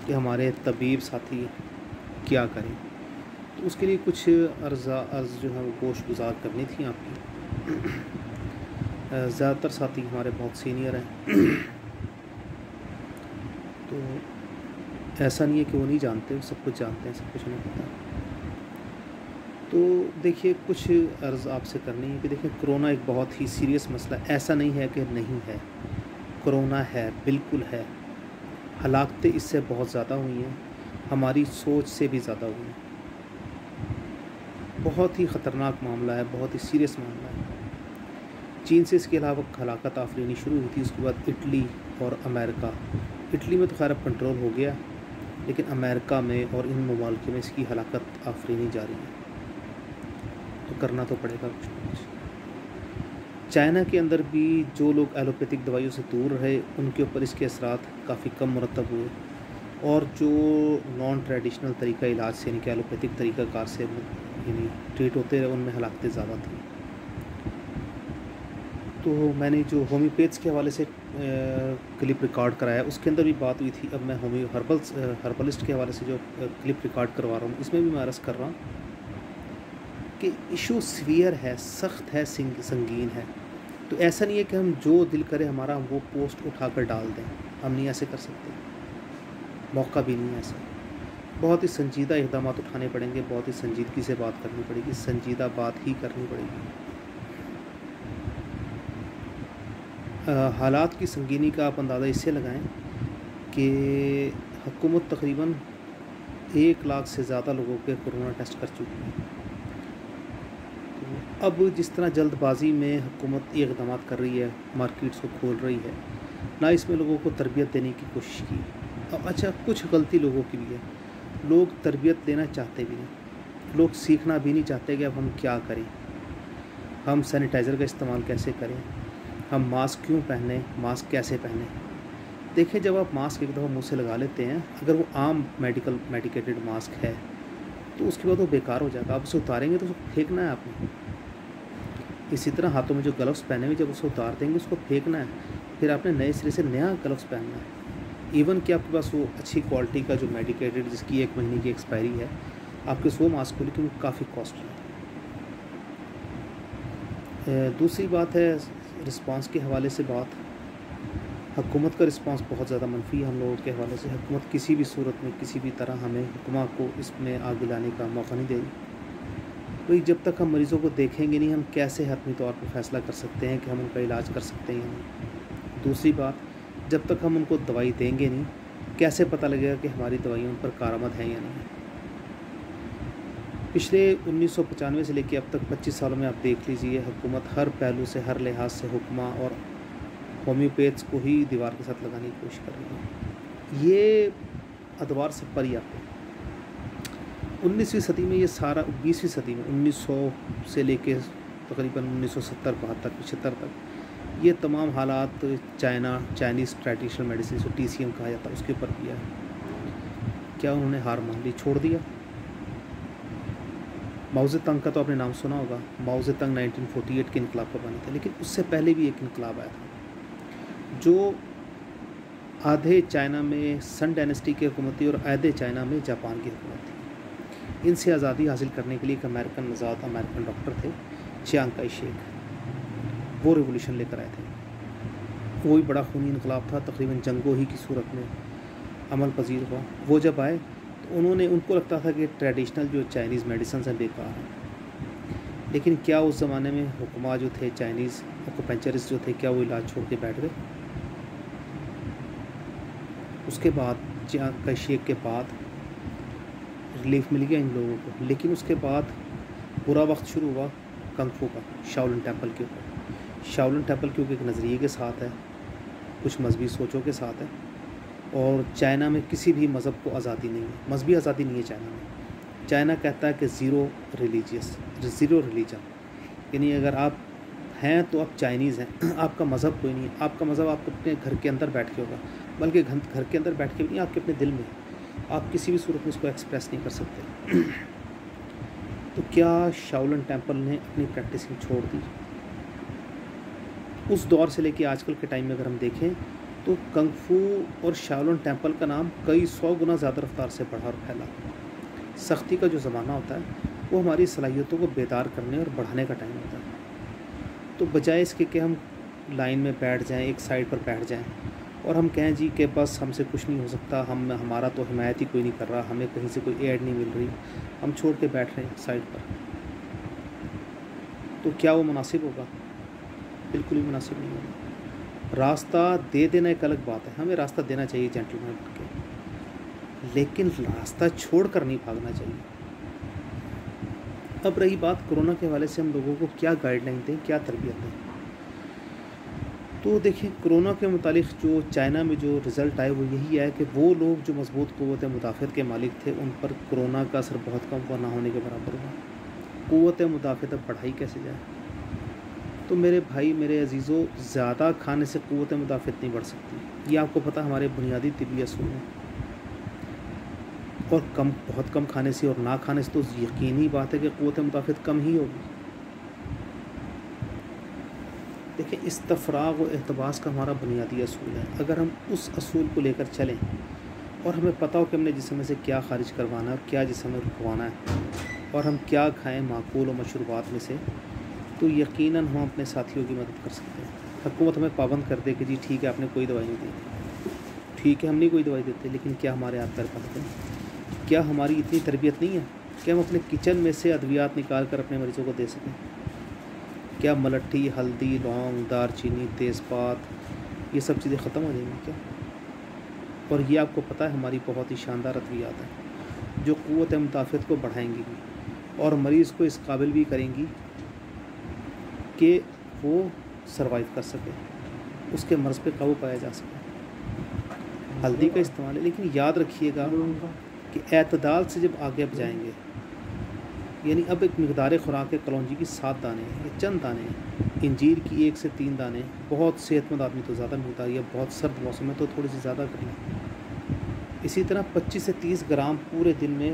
कि हमारे तबीब साथी क्या करें। तो उसके लिए कुछ अर्ज़ जो है वो गोशगुजार करनी थी आपकी। ज़्यादातर साथी हमारे बहुत सीनियर हैं, तो ऐसा नहीं है कि वो नहीं जानते, वो सब कुछ जानते हैं, सब कुछ उन्हें पता है। तो देखिए, कुछ अर्ज़ आपसे करनी है कि देखिए, कोरोना एक बहुत ही सीरियस मसला है। ऐसा नहीं है कि नहीं है, कोरोना है, बिल्कुल है। हलाकतें इससे बहुत ज़्यादा हुई हैं, हमारी सोच से भी ज़्यादा हुई हैं। बहुत ही ख़तरनाक मामला है, बहुत ही सीरियस मामला है। चीन से इसके अलावा हलाकत आफरीनी शुरू हुई थी, उसके बाद इटली और अमेरिका। इटली में तो खैर अब कंट्रोल हो गया, लेकिन अमेरिका में और इन ममालिक में इसकी हलाकत आफरीनी जारी है। तो करना तो पड़ेगा कुछ ना कुछ। चाइना के अंदर भी जो लोग एलोपैथिक दवाइयों से दूर रहे, उनके ऊपर इसके असरात काफ़ी कम मुरतब हुए, और जो नॉन ट्रेडिशनल तरीका इलाज से यानी कि एलोपैथिक तरीक़ाकार से यानी ट्रीट होते रहे, उनमें हलाकतें ज़्यादा थी। तो मैंने जो होम्योपैथ्स के हवाले से क्लिप रिकॉर्ड कराया, उसके अंदर भी बात हुई थी। अब मैं हर्बलिस्ट के हवाले से जो क्लिप रिकॉर्ड करवा रहा हूँ, इसमें भी मैं अर्ज़ कर रहा हूँ कि इशू सीवियर है, सख्त है, संगीन है। तो ऐसा नहीं है कि हम जो दिल करे हमारा हम वो पोस्ट उठाकर डाल दें, हम नहीं ऐसे कर सकते, मौका भी नहीं है ऐसा। बहुत ही संजीदा इक़दाम उठाने पड़ेंगे, बहुत ही संजीदगी से बात करनी पड़ेगी, संजीदा बात ही करनी पड़ेगी। हालात की संगीनी का आप अंदाज़ा इससे लगाएं कि हुकूमत तकरीबन 1 लाख से ज़्यादा लोगों के कोरोना टेस्ट कर चुकी है। तो अब जिस तरह जल्दबाजी में हुकूमत ये इक़दाम कर रही है, मार्केट्स को खोल रही है, ना इसमें लोगों को तरबियत देने की कोशिश की। अब अच्छा, कुछ गलती लोगों की भी है, लोग तरबियत लेना चाहते भी नहीं, लोग सीखना भी नहीं चाहते कि अब हम क्या करें, हम सैनिटाइज़र का इस्तेमाल कैसे करें, हम मास्क क्यों पहने, मास्क कैसे पहने। देखिए, जब आप मास्क एक दफ़ा मुंह से लगा लेते हैं, अगर वो आम मेडिकेटेड मास्क है, तो उसके बाद वो बेकार हो जाएगा। आप उसे उतारेंगे तो उसको फेंकना है आपने। इसी तरह हाथों में जो ग्लव्स पहने हुए, जब उसे उतार देंगे उसको फेंकना है, फिर आपने नए सिरे से नया ग्लव्स पहनना है। इवन कि आपके पास वो अच्छी क्वालिटी का जो मेडिकेटेड जिसकी 1 महीने की एक्सपायरी है, आपके वो मास्क हो, लेकिन वो काफ़ी कॉस्टली है। दूसरी बात है रिस्पांस के हवाले से बात। हुकूमत का रिस्पांस बहुत ज़्यादा मनफी है हम लोगों के हवाले से। हुकूमत किसी भी सूरत में, किसी भी तरह हमें हुकूमत को इसमें आगे लाने का मौका नहीं दे रही। भाई, जब तक हम मरीज़ों को देखेंगे नहीं, हम कैसे हतमी तौर पर फ़ैसला कर सकते हैं कि हम उनका इलाज कर सकते हैं या नहीं। दूसरी बात, जब तक हम उनको दवाई देंगे नहीं, कैसे पता लगेगा कि हमारी दवाइयाँ उन पर कारआमद हैं या नहीं। पिछले 1995 से लेकर अब तक 25 सालों में आप देख लीजिए, हुकूमत हर पहलू से, हर लिहाज से हुक्मा और होम्योपैथ्स को ही दीवार के साथ लगाने की कोशिश कर रही है। ये अदवार से परी आपको 19वीं सदी में ये सारा, 20वीं सदी में 1900 से लेके तकरीबन 1970, 72, 75 तक ये तमाम हालात चाइनीज़ ट्रेडिशनल मेडिसिन जो TCM कहा जाता है उसके ऊपर किया है। क्या उन्होंने हार मान ली, छोड़ दिया? माओ ज़ेतुंग का तो आपने नाम सुना होगा। माओ ज़ेतुंग 1948 के इनकलाब का बना था, लेकिन उससे पहले भी एक इनकलाब आया था जो आधे चाइना में सन डायनेस्टी की हुकूमत थी और आधे चाइना में जापान की हुकूमत थी। इनसे आज़ादी हासिल करने के लिए एक अमेरिकन डॉक्टर थे, चियांग काई शेक, वो रिवोल्यूशन लेकर आए थे। वो भी बड़ा खूनी इनकलाब था, तकरीबन जंगों ही की सूरत में अमल पजीर हुआ। वो जब आए तो उनको लगता था कि ट्रेडिशनल जो चाइनीज़ मेडिसिन हैं बेकार हैं, लेकिन क्या उस ज़माने में हुक्मा जो थे, चाइनीज़ एक्यूपंक्चरिस्ट जो थे, क्या वो इलाज छोड़ के बैठ गए? उसके बाद चियांग काई शेक के बाद रिलीफ मिल गया इन लोगों को, लेकिन उसके बाद बुरा वक्त शुरू हुआ कंग फू का, शाओलिन टेम्पल के ऊपर। शाओलिन टेम्पल क्योंकि एक नज़रिए के साथ है, कुछ मजहबी सोचों के साथ है, और चाइना में किसी भी मज़हब को आज़ादी नहीं है, मजहबी आज़ादी नहीं है चाइना में। चाइना कहता है कि ज़ीरो रिलीजन, यानी अगर आप हैं तो आप चाइनीज़ हैं, आपका मज़हब कोई नहीं है। आपका मज़हब आपको अपने घर के अंदर बैठ के होगा, बल्कि घर के अंदर बैठ के भी नहीं, आपके अपने दिल में। आप किसी भी सूरत में इसको एक्सप्रेस नहीं कर सकते। तो क्या शाओलिन टेम्पल ने अपनी प्रैक्टिसिंग छोड़ दी? उस दौर से लेके आजकल के टाइम में अगर हम देखें तो कंग फू और शाओलिन टेम्पल का नाम कई 100 गुना ज़्यादा रफ्तार से बढ़ा और फैला। सख्ती का जो ज़माना होता है वो हमारी सलाहियतों को बेदार करने और बढ़ाने का टाइम होता है। तो बजाय इसके कि हम लाइन में बैठ जाएं, एक साइड पर बैठ जाएं और हम कहें जी कि बस हमसे कुछ नहीं हो सकता, हमारा तो हिमायत ही कोई नहीं कर रहा, हमें कहीं से कोई एड नहीं मिल रही, हम छोड़ के बैठ रहे हैं साइड पर, तो क्या वो मुनासिब होगा? बिल्कुल भी मुनासिब नहीं होगा। रास्ता दे देना एक अलग बात है, हमें रास्ता देना चाहिए जेंटलमैन के, लेकिन रास्ता छोड़ कर नहीं भागना चाहिए। अब रही बात कोरोना के हवाले से हम लोगों को क्या गाइडलाइन दें, क्या तरबियत दें। तो देखिए, कोरोना के मुतालिक जो चाइना में जो रिज़ल्ट आए वो यही है कि वो लोग जो मजबूत क़ुव्वत मुदाफ़त के मालिक थे उन पर कोरोना का असर बहुत कम हुआ, ना होने के बराबर हुआ। क़ुव्वत मुदाफ़त अब बढ़ाई कैसे जाए? तो मेरे भाई, मेरे अजीज़ों, ज़्यादा खाने से क़ुव्वत मुदाफ़त नहीं बढ़ सकती, ये आपको पता हमारे बुनियादी तिब्बी असूल हैं। और बहुत कम खाने से और ना खाने से तो यकीनी बात है कि क़ुव्वत मुदाफ़त कम ही होगी। देखिए, इस्तफ़राग़ व एहतबास का हमारा बुनियादी असूल है। अगर हम उस असूल को लेकर चलें और हमें पता हो कि हमने जिस्म में से क्या ख़ारिज करवाना है और क्या जिस्म में रुकवाना है और हम क्या खाएँ माक़ूल और मशरूबात में से, तो यकीनन हम अपने साथियों की मदद कर सकते हैं। हुकूमत हमें पाबंद कर दे कि जी ठीक है, आपने कोई दवाई नहीं दी, ठीक है, हम नहीं कोई दवाई देते, लेकिन क्या हमारे हाथ पैर बनते हैं? क्या हमारी इतनी तरबियत नहीं है कि हम अपने किचन में से अद्वियात निकाल कर अपने मरीज़ों को दे सकें? क्या मलट्ठी, हल्दी, लौंग, दारचीनी, तेज़पात, ये सब चीज़ें ख़त्म हो जाएंगी क्या? और ये आपको पता है हमारी बहुत ही शानदार अद्वियात हैं जो क़ुव्वत मुदाफ़त को बढ़ाएंगी भी और मरीज़ को इस काबिल भी करेंगी कि वो सर्वाइव कर सके, उसके मर्ज़ पे काबू पाया जा सके। हल्दी का इस्तेमाल है, लेकिन याद रखिएगा कि एतदाल से जब आगे अब जाएंगे, यानी अब एक मकदार ख़ुराक है, कलौंजी की 7 दाने हैं, ये चंद दाने हैं, इंजीर की 1 से 3 दाने, बहुत सेहतमंद आदमी तो ज़्यादा मकदार, या बहुत सर्द मौसम में तो थोड़ी सी ज़्यादा कर लें। इसी तरह 25 से 30 ग्राम पूरे दिन में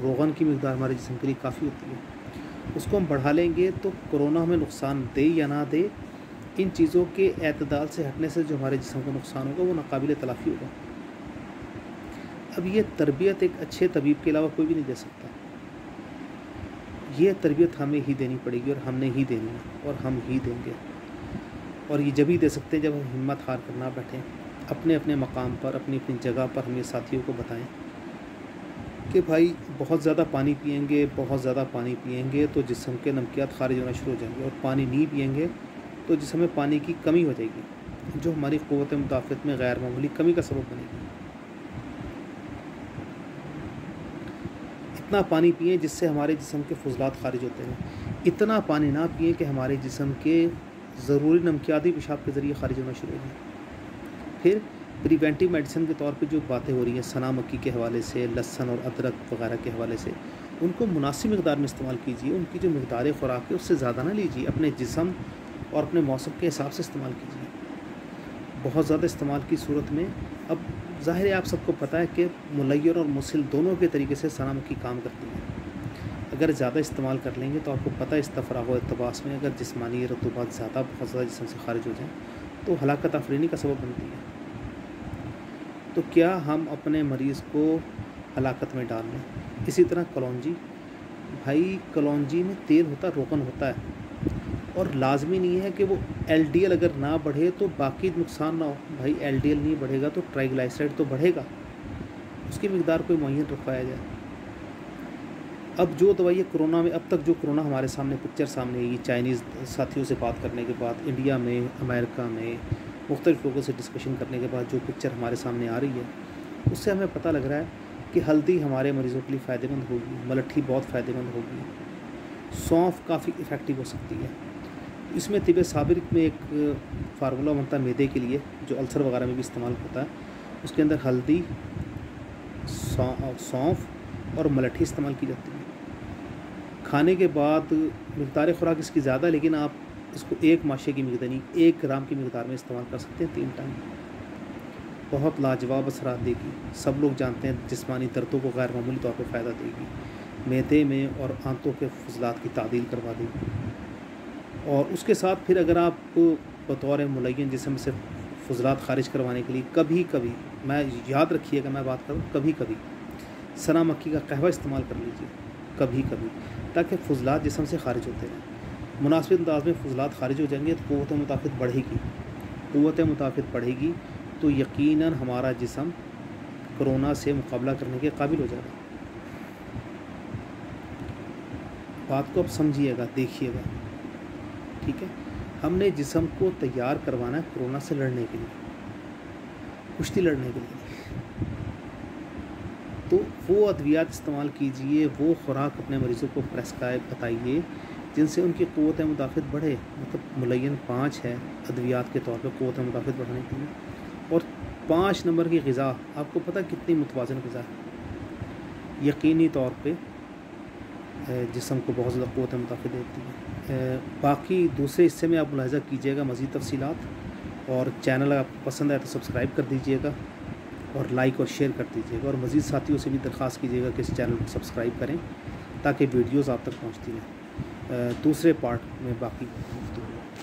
रोगन की मकदार हमारे जिस्म के लिए काफ़ी होती है, उसको हम बढ़ा लेंगे तो कोरोना हमें नुकसान दे या ना दे, इन चीज़ों के एतदाल से हटने से जो हमारे जिस्म को नुकसान होगा वो नाकाबिल तलाफ़ी होगा। अब ये तरबियत एक अच्छे तबीब के अलावा कोई भी नहीं दे सकता, ये तरबियत हमें ही देनी पड़ेगी और हमने ही देनी है और हम ही देंगे। और ये जब ही दे सकते हैं जब हम हिम्मत हार कर ना बैठें, अपने अपने मकाम पर, अपनी अपनी जगह पर हम ये साथियों को बताएं कि भाई बहुत ज़्यादा पानी पिएंगे, बहुत ज़्यादा पानी पिएंगे तो जिस्म के नमकियात खारिज होना शुरू हो जाएंगे, और पानी नहीं पिएंगे तो जिस्म में पानी की कमी हो जाएगी जो हमारी क़ुव्वत मुदाफ़त में गैर मामूली कमी का सबब बनेगी। इतना पानी पिएं जिससे हमारे जिस्म के फुजलात खारिज होते हैं, इतना पानी ना पिएं कि हमारे जिस्म के ज़रूरी नमकियाती पेशाब के ज़रिए खारिज होना शुरू हो जाए। फिर प्रिवेंटिव मेडिसिन के तौर पे जो बातें हो रही हैं सना मक्की के हवाले से, लहसुन और अदरक वगैरह के हवाले से, उनको मुनासिब मकदार में इस्तेमाल कीजिए। उनकी जो मकदार ख़ुराक है उससे ज़्यादा ना लीजिए, अपने जिस्म और अपने मौसम के हिसाब से इस्तेमाल कीजिए। बहुत ज़्यादा इस्तेमाल की सूरत में, अब ज़ाहिर है आप सबको पता है कि मुलय्यन और मुसिल दोनों के तरीके से सना मक्की काम करती है। अगर ज़्यादा इस्तेमाल कर लेंगे तो आपको पता है इस्तफ़राग़ व इत्तबास में अगर जिस्मानी रतूबात ज़्यादा बहुत ज़्यादा जिस्म से खारिज हो जाए तो हलाकत आफरीनी का सबब बनती है। तो क्या हम अपने मरीज़ को हलाकत में डाल लें? इसी तरह कलौंजी, भाई कलौंजी में तेल होता है, रोगन होता है, और लाजमी नहीं है कि वो LDL अगर ना बढ़े तो बाकी नुकसान ना हो। भाई LDL नहीं बढ़ेगा तो ट्राइग्लाइसराइड तो बढ़ेगा, उसकी मकदार कोई मुअय्यन रखवाया जाए। अब जो दवाई कोरोना में, अब तक जो कोरोना हमारे सामने पिक्चर सामने आई, चाइनीज़ साथियों से बात करने के बाद, इंडिया में, अमेरिका में मुख्तलिफ लोगों से डिस्कशन करने के बाद जो पिक्चर हमारे सामने आ रही है, उससे हमें पता लग रहा है कि हल्दी हमारे मरीज़ों के लिए फ़ायदेमंद होगी, मलट्ठी बहुत फ़ायदेमंद होगी, सौंफ काफ़ी इफ़ेक्टिव हो सकती है। इसमें तिब साबिर में एक फार्मूला बनता है मैदे के लिए, जो अल्सर वगैरह में भी इस्तेमाल होता है। उसके अंदर हल्दी, सौंफ और मलट्ठी इस्तेमाल की जाती है। खाने के बाद मकदार ख़ुराक इसकी ज़्यादा, लेकिन आप इसको 1 माशे की मकदार, 1 ग्राम की मकदार में इस्तेमाल कर सकते हैं 3 टाइम। बहुत लाजवाब असरात देगी, सब लोग जानते हैं जिस्मानी दर्दों को गैर मामूली तौर पर फ़ायदा देगी, मैदे में और आंतों के फजलात की तादील करवा देगी। और उसके साथ फिर अगर आप बतौर मुलय्यन जिस्म से फुजलात ख़ारिज करवाने के लिए कभी कभी, मैं याद रखिएगा मैं बात करूँ, कभी कभी सना मक्की का कहवा इस्तेमाल कर लीजिए कभी कभी, ताकि फुजलात जिस्म से ख़ारिज होते हैं। मुनासिब अंदाज में फुजलात ख़ारिज हो जाएंगे तो क़ुव्वत मुताफ़ित बढ़ेगी, क़ुव्वत मुताफ़ित बढ़ेगी तो यकीनन हमारा जिस्म कोरोना से मुकाबला करने के काबिल हो जाएगा। बात को अब समझिएगा, देखिएगा, ठीक है। हमने जिस्म को तैयार करवाना है कोरोना से लड़ने के लिए, कुश्ती लड़ने के लिए। तो वो अद्वियात इस्तेमाल कीजिए, वो खुराक अपने मरीज़ों को प्रेस्क्राइब बताइए जिनसे उनकी क़ुव्वत मुताफ़ित बढ़े। मतलब मुलय्यन 5 है अद्वियात के तौर पे क़ुव्वत मुताफ़ित बढ़ाने के लिए। और 5 नंबर की ग़िज़ा, आपको पता कितनी मुतवाज़िन ग़िज़ा है, यकीनी तौर पे जिस्म को बहुत ज़्यादा क़ुव्वत मुताफ़ित देती है। बाकी दूसरे हिस्से में आप मुलाहिज़ा कीजिएगा मज़ीद तफ़सीलात, और चैनल अगर आपको पसंद आए तो सब्सक्राइब कर दीजिएगा और लाइक और शेयर कर दीजिएगा, और मज़ीद साथियों से भी दरख्वास्त कीजिएगा कि इस चैनल को सब्सक्राइब करें ताकि वीडियोज़ आप तक पहुँचती रहें। दूसरे पार्ट में बाकी गुफ्तगू।